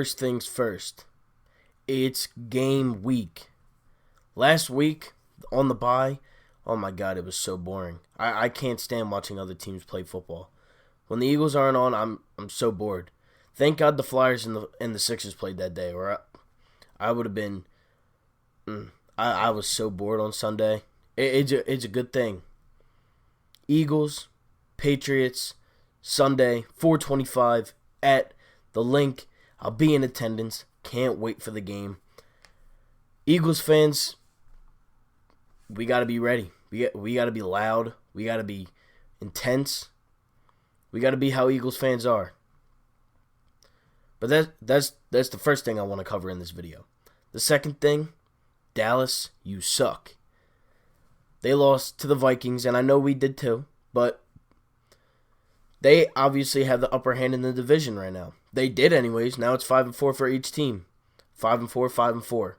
first things first. It's game week. Last week on the bye, oh my God, it was so boring. I can't stand watching other teams play football. When the Eagles aren't on, I'm so bored. Thank God the Flyers and the Sixers played that day, or I would have been. I was so bored on Sunday. It's a good thing. Eagles, Patriots, Sunday, 4:25 at the Link. I'll be in attendance. Can't wait for the game. Eagles fans, we got to be ready. We got to be loud. We got to be intense. We got to be how Eagles fans are. But that's the first thing I want to cover in this video. The second thing, Dallas, you suck. They lost to the Vikings, and I know we did too, but they obviously have the upper hand in the division right now. They did anyways. Now it's 5-4 for each team. 5-4, 5-4.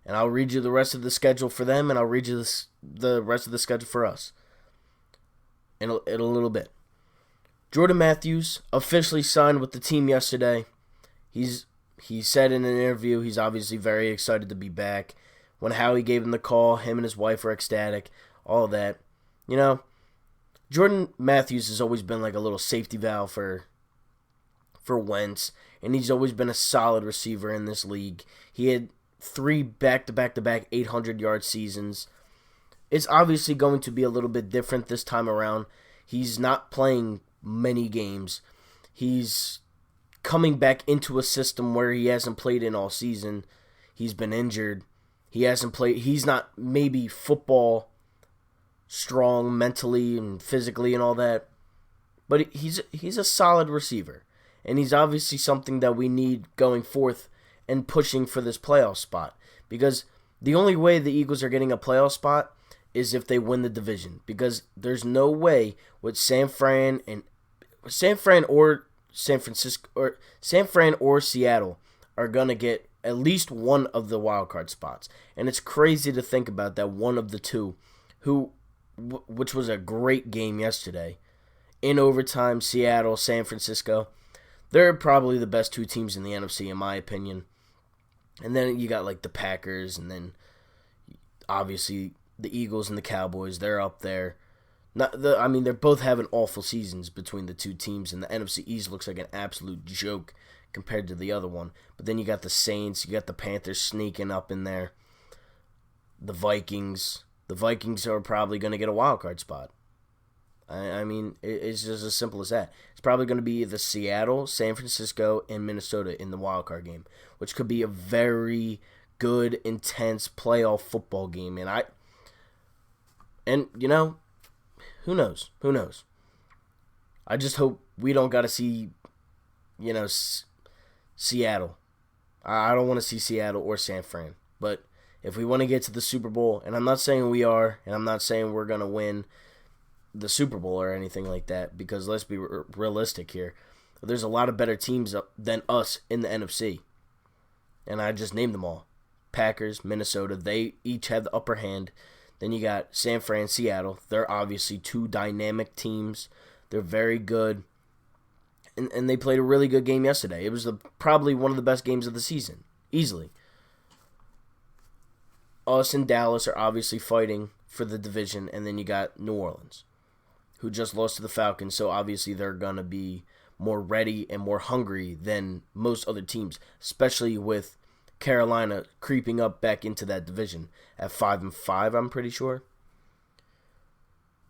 And I'll read you the rest of the schedule for them, and I'll read you the rest of the schedule for us in a little bit. Jordan Matthews officially signed with the team yesterday. He said in an interview he's obviously very excited to be back. When Howie gave him the call, him and his wife were ecstatic. All that. You know, Jordan Matthews has always been like a little safety valve for Wentz, and he's always been a solid receiver in this league. He had 3 back-to-back 800-yard seasons. It's obviously going to be a little bit different this time around. He's not playing many games. He's coming back into a system where he hasn't played in all season. He's been injured. He hasn't played. He's not maybe football strong mentally and physically and all that, but he's a solid receiver, and he's obviously something that we need going forth and pushing for this playoff spot, because the only way the Eagles are getting a playoff spot is if they win the division, because there's no way with San Fran or San Francisco or San Fran or Seattle are going to get at least one of the wild card spots. And it's crazy to think about that one of the two, which was a great game yesterday. In overtime, Seattle, San Francisco, they're probably the best 2 teams in the NFC in my opinion. And then you got like the Packers, and then obviously the Eagles and the Cowboys, they're up there. They're both having awful seasons between the 2 teams, and the NFC East looks like an absolute joke compared to the other one. But then you got the Saints, you got the Panthers sneaking up in there. The Vikings are probably going to get a wild card spot. It's just as simple as that. It's probably going to be either Seattle, San Francisco, and Minnesota in the wild card game, which could be a very good, intense playoff football game. And you know, who knows? Who knows? I just hope we don't got to see, Seattle. I don't want to see Seattle or San Fran. But if we want to get to the Super Bowl, and I'm not saying we are, and I'm not saying we're going to win the Super Bowl or anything like that, because let's be realistic here. There's a lot of better teams than us in the NFC. And I just named them all. Packers, Minnesota, they each have the upper hand. Then you got San Fran, Seattle. They're obviously 2 dynamic teams. They're very good. And they played a really good game yesterday. It was probably one of the best games of the season. Easily. Us and Dallas are obviously fighting for the division. And then you got New Orleans, who just lost to the Falcons. So obviously they're going to be more ready and more hungry than most other teams. Especially with Carolina creeping up back into that division at 5-5, I'm pretty sure.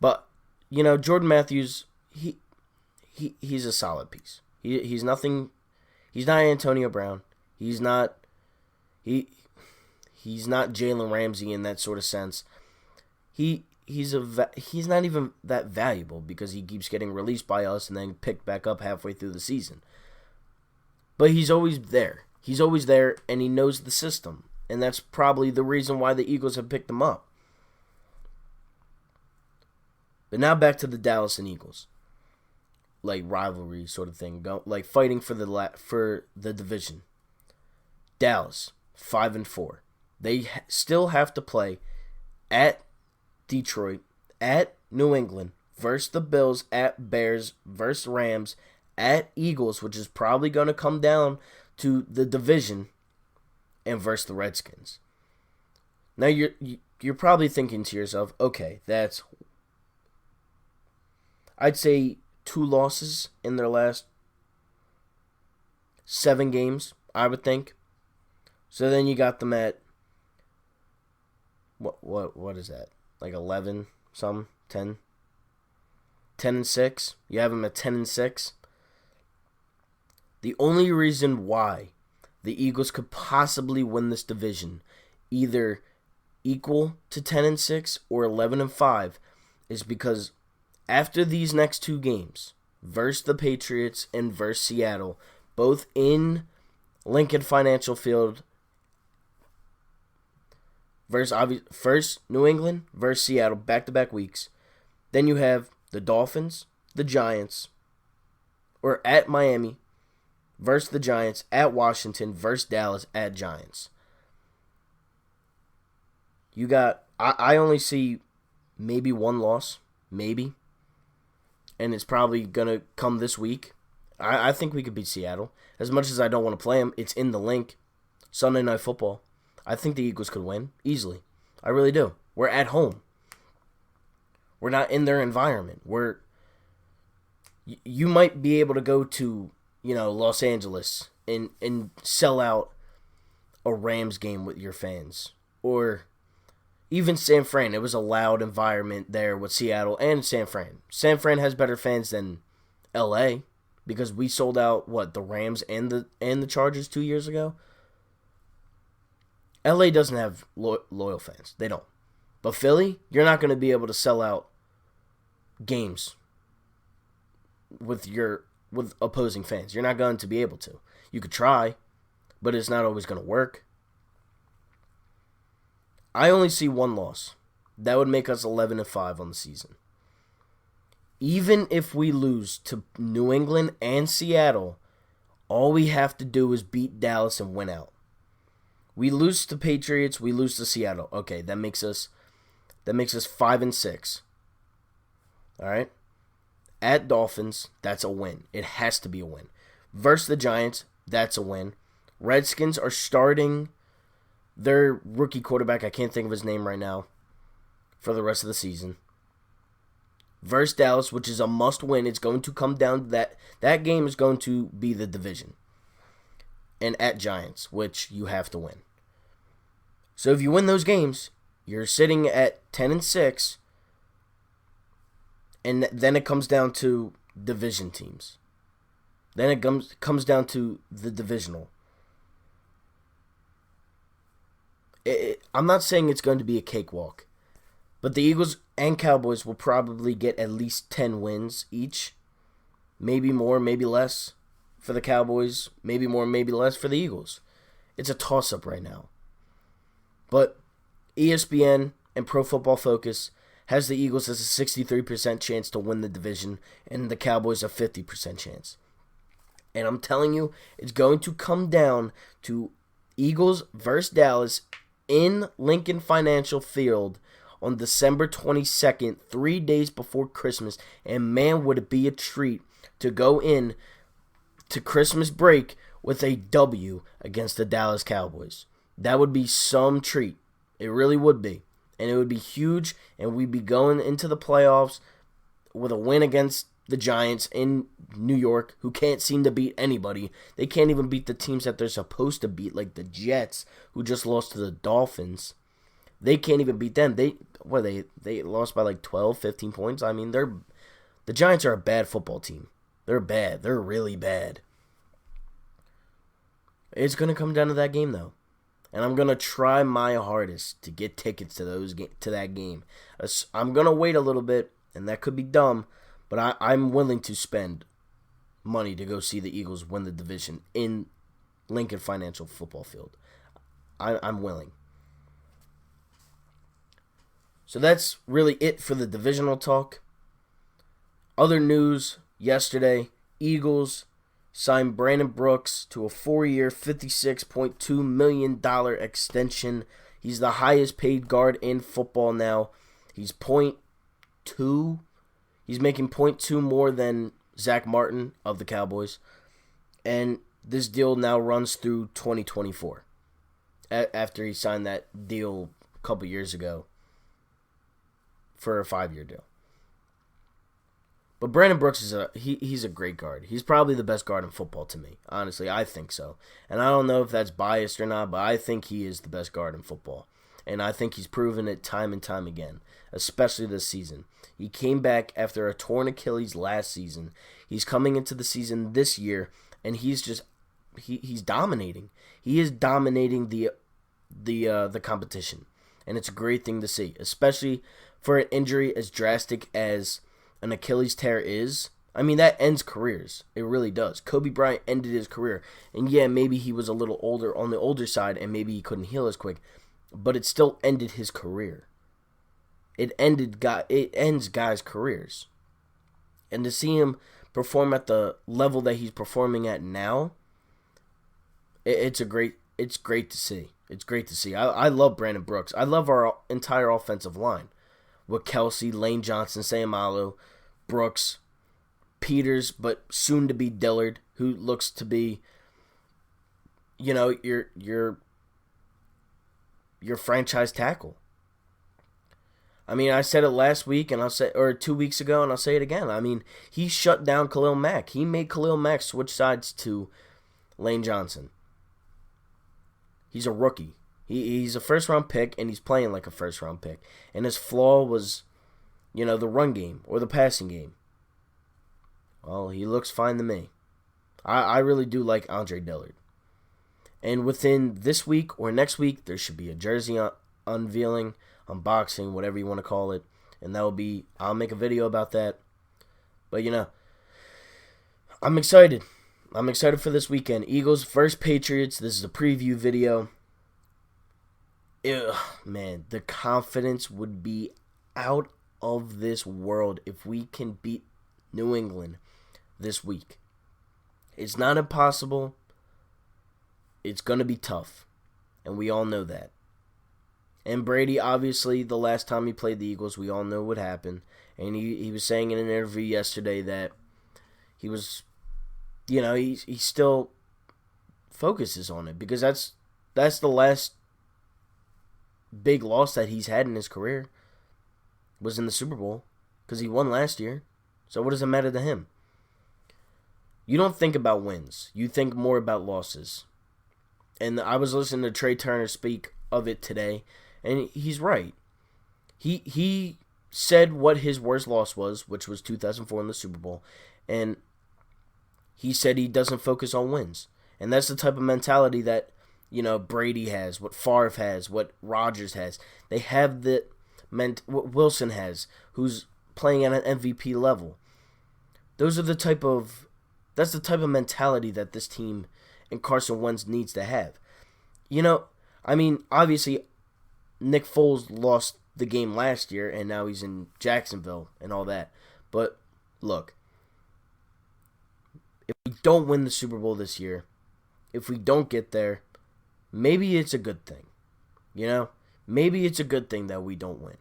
But, Jordan Matthews, he's a solid piece. He's nothing. He's not Antonio Brown. He's not Jalen Ramsey in that sort of sense. He's not even that valuable because he keeps getting released by us and then picked back up halfway through the season. But he's always there. He's always there, and he knows the system. And that's probably the reason why the Eagles have picked him up. But now back to the Dallas and Eagles. Like rivalry sort of thing. Like fighting for the division. Dallas, 5-4. They still have to play at Detroit, at New England, versus the Bills, at Bears, versus Rams, at Eagles, which is probably going to come down to the division and versus the Redskins. Now you're probably thinking to yourself, okay, that's, I'd say, 2 losses in their last 7 games, I would think. So then you got them at what is that? Like 11 some 10 and 6. You have them at 10 and 6. The only reason why the Eagles could possibly win this division, either equal to 10 and 6 or 11 and 5, is because after these next 2 games, versus the Patriots and versus Seattle, both in Lincoln Financial Field, first New England versus Seattle, back-to-back weeks. Then you have the Dolphins, the Giants, or at Miami versus the Giants, at Washington versus Dallas, at Giants. You got, I only see maybe 1 loss, maybe. And it's probably going to come this week. I think we could beat Seattle. As much as I don't want to play them, it's in the link. Sunday Night Football. I think the Eagles could win easily. I really do. We're at home. We're not in their environment. You might be able to go to, Los Angeles and sell out a Rams game with your fans. Or even San Fran. It was a loud environment there with Seattle and San Fran. San Fran has better fans than LA because we sold out the Rams and the Chargers 2 years ago. LA doesn't have loyal fans. They don't. But Philly, you're not going to be able to sell out games with opposing fans. You're not going to be able to. You could try, but it's not always going to work. I only see 1 loss. That would make us 11 and 5 on the season. Even if we lose to New England and Seattle, all we have to do is beat Dallas and win out. We lose to Patriots, we lose to Seattle. Okay, that makes us 5 and 6. All right? At Dolphins, that's a win. It has to be a win. Versus the Giants, that's a win. Redskins are starting their rookie quarterback, I can't think of his name right now, for the rest of the season. Versus Dallas, which is a must-win. It's going to come down to that game is going to be the division. And at Giants, which you have to win. So if you win those games, you're sitting at 10 and 6, and then it comes down to division teams. Then it comes down to the divisional. I'm not saying it's going to be a cakewalk, but the Eagles and Cowboys will probably get at least 10 wins each. Maybe more, maybe less for the Cowboys. Maybe more, maybe less for the Eagles. It's a toss-up right now. But ESPN and Pro Football Focus has the Eagles as a 63% chance to win the division and the Cowboys a 50% chance. And I'm telling you, it's going to come down to Eagles versus Dallas in Lincoln Financial Field on December 22nd, 3 days before Christmas. And man, would it be a treat to go in to Christmas break with a W against the Dallas Cowboys. That would be some treat. It really would be. And it would be huge, and we'd be going into the playoffs with a win against the Giants in New York, who can't seem to beat anybody. They can't even beat the teams that they're supposed to beat, like the Jets, who just lost to the Dolphins. They can't even beat them. They lost by like 12, 15 points. I mean, the Giants are a bad football team. They're bad. They're really bad. It's going to come down to that game, though. And I'm going to try my hardest to get tickets to that game. I'm going to wait a little bit, and that could be dumb, but I'm willing to spend money to go see the Eagles win the division in Lincoln Financial Football Field. I'm willing. So that's really it for the divisional talk. Other news yesterday, Eagles signed Brandon Brooks to a 4-year, $56.2 million extension. He's the highest paid guard in football now. He's .2. He's making .2 more than Zach Martin of the Cowboys. And this deal now runs through 2024. After he signed that deal a couple years ago for a 5-year deal. But Brandon Brooks he's a great guard. He's probably the best guard in football to me. Honestly, I think so. And I don't know if that's biased or not, but I think he is the best guard in football. And I think he's proven it time and time again, especially this season. He came back after a torn Achilles last season. He's coming into the season this year, and he's dominating. He is dominating the competition, and it's a great thing to see, especially for an injury as drastic as an Achilles tear is. I mean, that ends careers. It really does. Kobe Bryant ended his career, and yeah, maybe he was a little older, on the older side, and maybe he couldn't heal as quick, but it still ended his career. It ends guys' careers, and to see him perform at the level that he's performing at now, it's great to see. It's great to see. I love Brandon Brooks. I love our entire offensive line with Kelsey, Lane Johnson, Sayamalu, Brooks, Peters, but soon to be Dillard, who looks to be, your franchise tackle. I mean, I said it last week, or 2 weeks ago, and I'll say it again. I mean, he shut down Khalil Mack. He made Khalil Mack switch sides to Lane Johnson. He's a rookie. He's a first-round pick, and he's playing like a first-round pick. And his flaw was, the run game or the passing game. Well, he looks fine to me. I really do like Andre Dillard. And within this week or next week, there should be a jersey unveiling, unboxing, whatever you want to call it. And I'll make a video about that. But, I'm excited. I'm excited for this weekend. Eagles versus Patriots. This is a preview video. Man, the confidence would be out of this world if we can beat New England this week. It's not impossible. It's going to be tough. And we all know that. And Brady, obviously, the last time he played the Eagles, we all know what happened. And he was saying in an interview yesterday that he was, he still focuses on it. Because that's the last big loss that he's had in his career, was in the Super Bowl. Because he won last year. So what does it matter to him? You don't think about wins. You think more about losses. And I was listening to Trey Turner speak of it today, and he's right. He said what his worst loss was, which was 2004 in the Super Bowl, and he said he doesn't focus on wins. And that's the type of mentality that, Brady has, what Favre has, what Rodgers has. They have what Wilson has, who's playing at an MVP level. That's the type of mentality that this team and Carson Wentz needs to have. Obviously, Nick Foles lost the game last year, and now he's in Jacksonville and all that. But, look, if we don't win the Super Bowl this year, if we don't get there, maybe it's a good thing. Maybe it's a good thing that we don't win.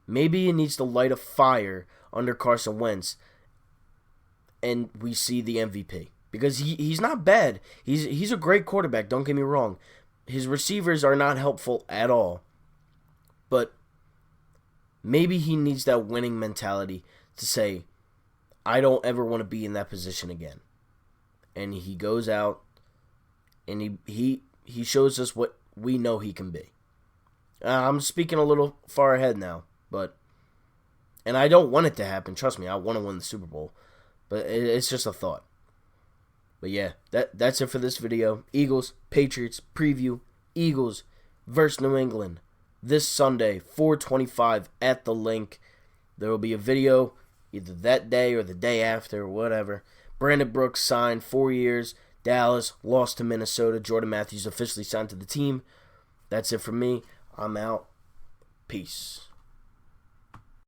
Maybe it needs to light a fire under Carson Wentz, and we see the MVP. Because he's not bad. He's a great quarterback, don't get me wrong. His receivers are not helpful at all. But maybe he needs that winning mentality to say, I don't ever want to be in that position again. And he goes out and he shows us what we know he can be. I'm speaking a little far ahead now, and I don't want it to happen. Trust me, I want to win the Super Bowl. But it's just a thought. But yeah, that's it for this video. Eagles, Patriots, preview. Eagles versus New England. This Sunday, 4:25 at the Link. There will be a video either that day or the day after or whatever. Brandon Brooks signed 4 years. Dallas lost to Minnesota. Jordan Matthews officially signed to the team. That's it for me. I'm out. Peace.